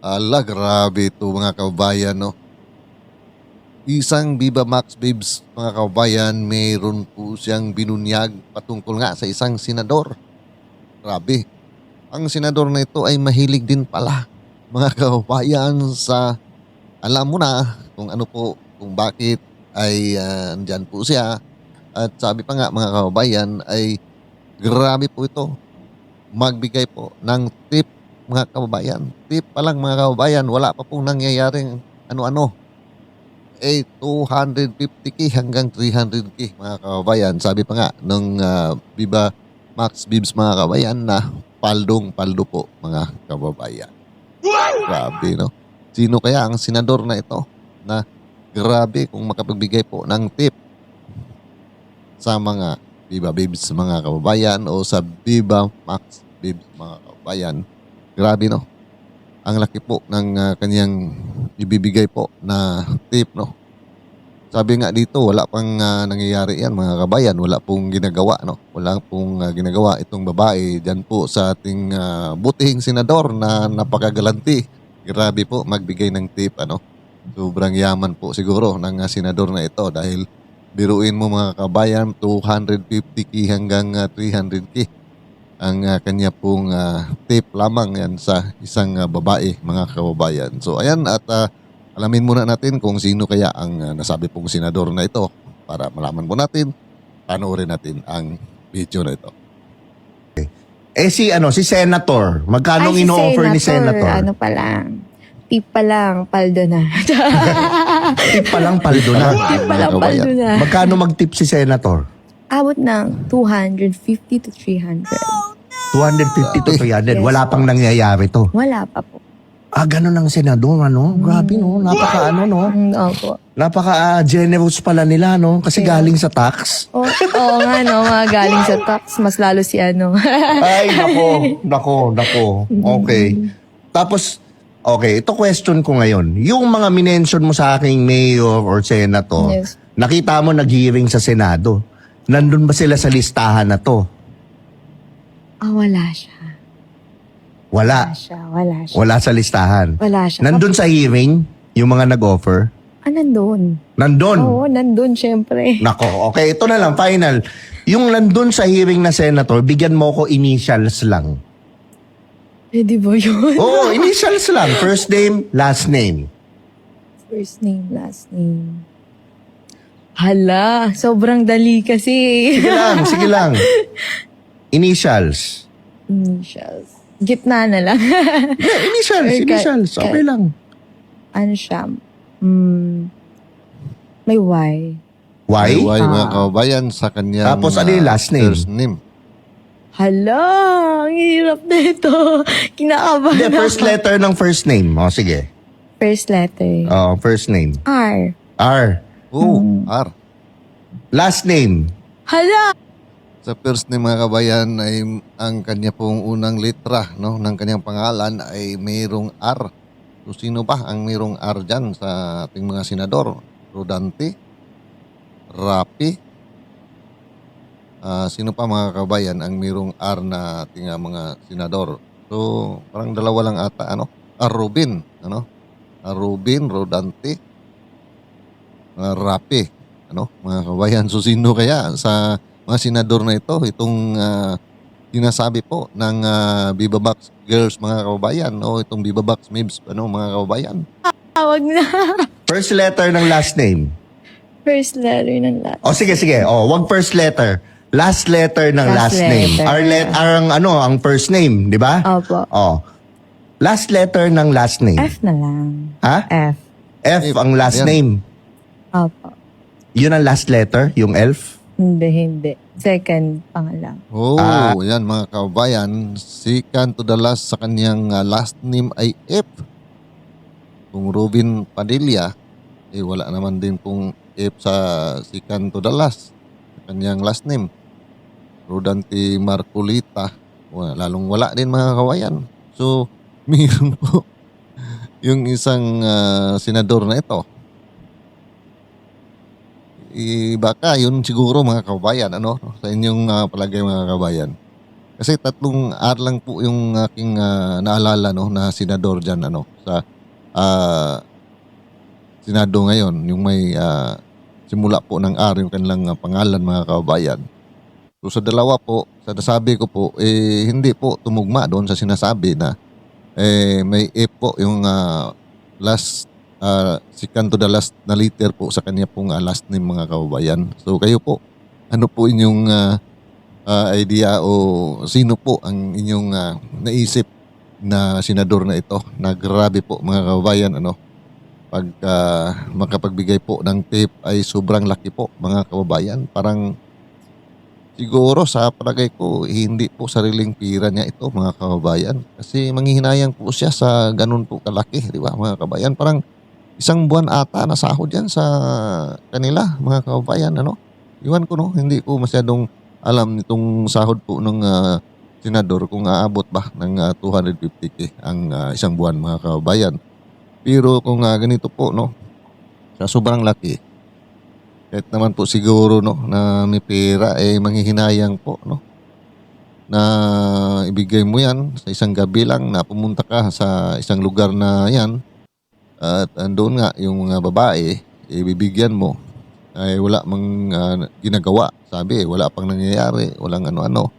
Ala, grabe ito mga kababayan, no? Isang Viva Max Bibs, mga kababayan, mayroon po siyang binunyag patungkol nga sa isang senador. Grabe. Ang senador na ito ay mahilig din pala, mga kababayan, sa alam mo na kung ano po, kung bakit ay andyan po siya. At sabi pa nga mga kababayan ay grabe po ito. Magbigay po ng tip mga kababayan. Tip pa lang mga kababayan, wala pa pong nangyayaring ano-ano. 250k hanggang 300k mga kababayan. Sabi pa nga nung Viva Max Bibs mga kababayan na paldong-paldo po mga kababayan. Grabe, no? Sino kaya ang senador na ito na grabe kung makapagbigay po ng tip sa mga Viva Bibs mga kababayan o sa Viva Max Bibs mga kababayan. Grabe, no? Ang laki po ng kanyang ibibigay po na tip, no? Sabi nga dito, wala pang nangyayari yan mga kabayan. Wala pong ginagawa, no? Wala pong ginagawa itong babae dyan po sa ating butihing senador na napakagalanti. Grabe po magbigay ng tip, ano? Sobrang yaman po siguro ng senador na ito dahil biruin mo mga kabayan, 250k hanggang 300k ang kanya pong tip lamang yan sa isang babae mga kababayan. So ayan at alamin muna natin kung sino kaya ang nasabi pong senador na ito para malaman po natin, panoorin natin ang video na ito. Si Senator, magkano Ay, si ino-offer ni Senator? Ano pa lang, tip pa lang, paldo na. Tip pa lang, paldo na. Tip pa lang, paldo na. Magkano mag-tip si Senator? Abot ng 250 to 300. 250 to 300. Yes, Wala pang nangyayari to. Wala pa po. Ganun ang senador, ano? Grabe, no? No? Opo. Napaka-generous pala nila, no? Kasi galing sa tax. Oo nga, no? Mga galing sa tax, mas lalo si ano. Ay, nako. Okay. Tapos, okay, ito question ko ngayon. Yung mga minention mo sa aking mayor or senator, Yes. nakita mo nag-hearing sa Senado. Nandun ba sila sa listahan na to? Wala siya. Wala. Wala sa listahan. Wala siya. Nandun sa hearing, yung mga nag-offer? Nandun. Nandun? Oo, nandun, syempre. Nako, okay, ito na lang, final. Yung nandun sa hearing na senator, bigyan mo ko initials lang. Pwede ba yun? Oo, initials lang. First name, last name. First name, last name. Hala, sobrang dali kasi. Sige lang. Initials. Initials. Gitna na lang. Initials. Okay lang. Ano siya? May Y. Why? Why mga kababayan sa kanyang Tapos ano yung last name? first name. Hala, ang hirap na ito. Kinakabahan Hindi, first ako. letter ng first name. O, sige. First letter. First name. R. R. R. Last name. Hala! Sa first name mga kabayan ay ang kanya pong unang letra, no, ng kanyang pangalan ay mayroong R. So sino ba ang mayroong R dyan sa ating mga senador? Rodante? Rapi? Sino pa mga kabayan ang mayroong R na ating mga senador? So parang dalawa lang ata, ano? Rubin, ano? Rubin, Rodante, Rapi, ano? Mga kabayan, so sino kaya sa mga senador na ito, itong sinasabi po ng Viva Max Girls mga kababayan o itong Viva Max Mibs mga kababayan. Tawag na. First letter ng last name. First letter ng last. Sige. Wag first letter. Last letter ng last Last name. letter. Ang first name, di ba? Opo. Last letter ng last name. F na lang. Ha? F. F ang last Ayan. name. Opo. Yun ang last letter, yung elf. Hindi. Second pangalan. Yan mga kababayan, second to the last sa kanyang last name ay F. Kung Robin Padilla, wala naman din pong F sa second to the last sa kanyang last name. Rodante Marcolita, lalong wala din mga kababayan. So, mayroon po yung isang senador na ito. Baka yun siguro mga kababayan, ano, sa inyong palagay mga kababayan. Kasi 3 lang po yung aking naalala no na senador diyan sa ah, Senado ngayon, yung may simula po ng R yung kanilang pangalan mga kababayan. So sa dalawa po, sa nasabi ko po, hindi po tumugma doon sa sinasabi na may F po yung last, second to the last na letter po sa kanya pong last name mga kababayan. So kayo po, ano po inyong idea o sino po ang inyong naisip na senador na ito na grabe po mga kababayan pagka makapagbigay po ng tip ay sobrang laki po mga kababayan. Parang siguro sa palagay ko hindi po sariling pira niya ito mga kababayan. Kasi manghihinayang po siya sa ganun po kalaki, di ba mga kababayan? Parang isang buwan ata na sahod yan sa kanila mga kababayan. Iwan ko hindi ko masyadong alam nitong sahod po ng senador kung aabot ba ng 250k ang isang buwan mga kababayan. Pero kung ganito po sa sobrang laki, kahit naman po siguro na may pera manghihinayang po na ibigay mo yan sa isang gabi lang na pumunta ka sa isang lugar na yan at andun nga yung mga babae ibibigyan mo ay wala mang ginagawa. Sabi wala pang nangyayari, walang ano-ano.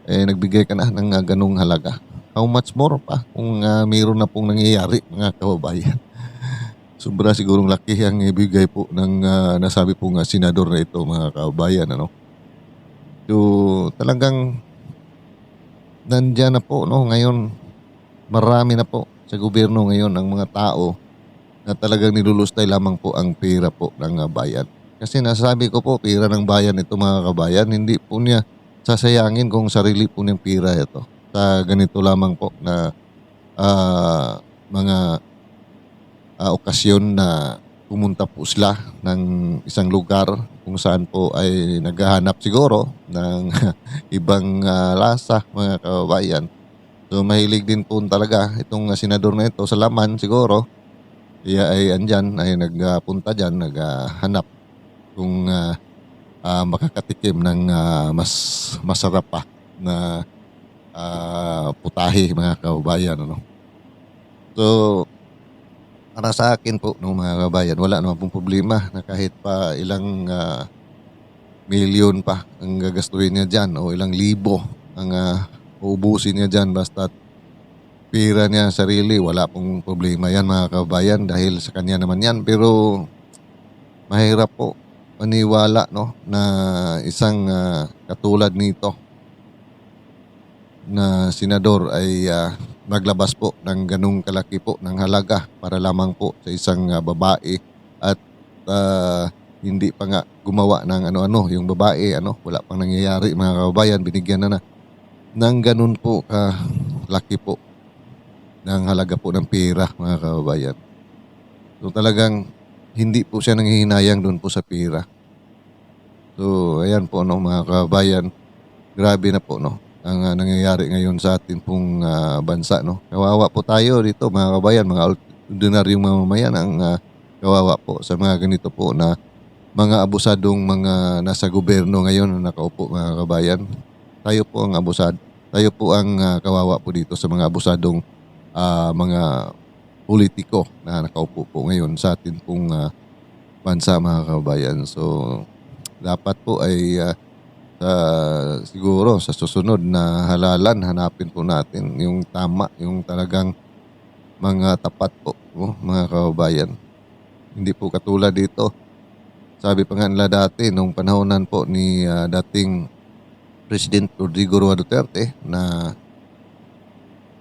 Nagbigay ka na ng ganung halaga. How much more pa kung mayroon na pong nangyayari mga kababayan. Sobra sigurong laki ang ibigay po ng nasabi pong senador na ito mga kababayan. So talagang nandyan na po ngayon marami na po sa gobyerno ngayon ang mga tao na talagang nilulustay lamang po ang pera po ng bayan. Kasi nasabi ko po pera ng bayan ito mga kabayan, hindi po niya sasayangin kung sarili po niyang pera ito sa ganito lamang po na mga okasyon na pumunta po sila ng isang lugar kung saan po ay naghahanap siguro ng ibang lasa mga kababayan. So mahilig din po talaga itong senador na ito sa laman siguro. Iya ay andyan ay nagpunta dyan, naghanap kung makakatikim ng mas masarap pa na putahe mga kababayan. So para sa akin po mga kababayan, wala naman pong problema na kahit pa ilang milyon pa ang gagastuhin niya dyan o ilang libo ang uubusin niya dyan basta pira niya sarili, wala pong problema yan mga kababayan dahil sa kanya naman yan. Pero mahirap po maniwala na isang katulad nito na senador ay maglabas po ng ganung kalaki po ng halaga para lamang po sa isang babae at hindi pa nga gumawa ng ano-ano yung babae wala pang nangyayari mga kababayan, binigyan na ng ganun po laki po ng halaga po ng pera mga kababayan. So talagang hindi po siya nanghihinayang doon po sa pera. So ayan po mga kababayan, grabe na po ang nangyayari ngayon sa atin pong bansa Kawawa po tayo dito mga kabayan, mga ordinaryong mamamayan ang kawawa po sa mga ganito po na mga abusadong mga nasa gobyerno ngayon na nakaupo mga kabayan. Tayo po ang abusado. Tayo po ang kawawa po dito sa mga abusadong mga politiko na nakaupo po ngayon sa atin pong bansa mga kababayan. So dapat po ay siguro sa susunod na halalan, hanapin po natin yung tama, yung talagang mga tapat po mga kababayan. Hindi po katulad dito. Sabi pa nga nila dati, nung panahonan po ni dating President Rodrigo Roa Duterte na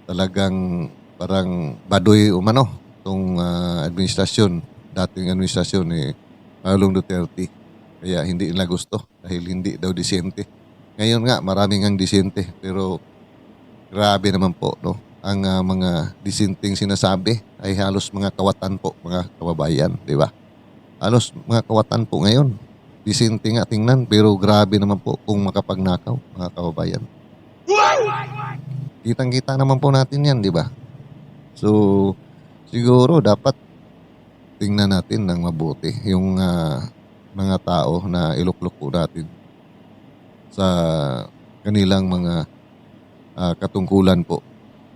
talagang parang baduy umano itong administrasyon, dating administrasyon ni Pangulong Duterte. Kaya hindi nila gusto dahil hindi daw disente. Ngayon nga maraming ang disente pero grabe naman po ang mga disenteng sinasabi ay halos mga kawatan po mga kababayan, di ba? Halos mga kawatan po ngayon. Disente nga tingnan pero grabe naman po kung makapagnakaw mga kababayan. Kitang-kita naman po natin yan, di ba? So siguro dapat tingnan natin ng mabuti yung mga tao na iluklok po natin sa kanilang mga katungkulan po,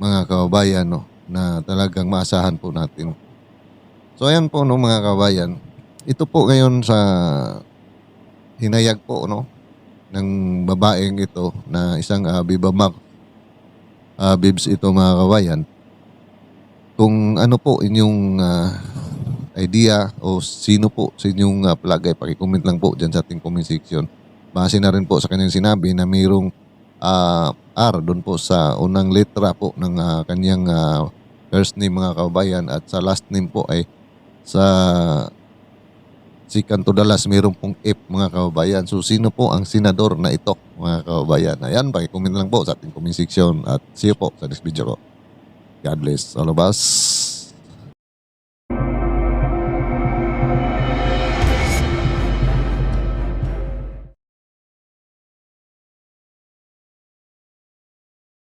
mga kababayan, no, na talagang maasahan po natin. So ayan po, no, mga kababayan, ito po ngayon sa hinayag po, no, ng babaeng ito na isang Viva Max Bibs ito, mga kababayan. Kung ano po inyong idea o sino po sa inyong plug ay pakicomment lang po dyan sa ating comment section. Base na rin po sa kanyang sinabi na mayroong R doon po sa unang letra po ng kanyang first name, mga kababayan, at sa last name po ay sa si Canto Dalas mayroong pong F, mga kababayan. So sino po ang senador na ito, mga kababayan? Ayan, pakicomment lang po sa ating comment section at see you po sa next video ko. God bless all of us.